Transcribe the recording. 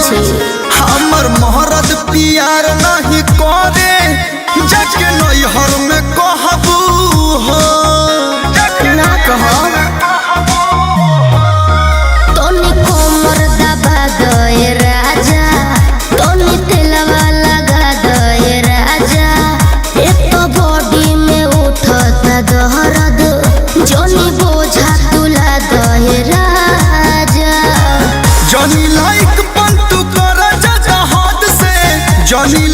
छी हमर मोहरत प्यार नहीं करे जाके नैहर में कहबू हो ना कहो तोनी कोमर दबा दे राजा तोनी तेलवा लगा दे राजा एक तो बॉडी में उठता दर्द जोनी बोझा तुला दे राजा जनी लाइक पंतु कर जा हद से जनी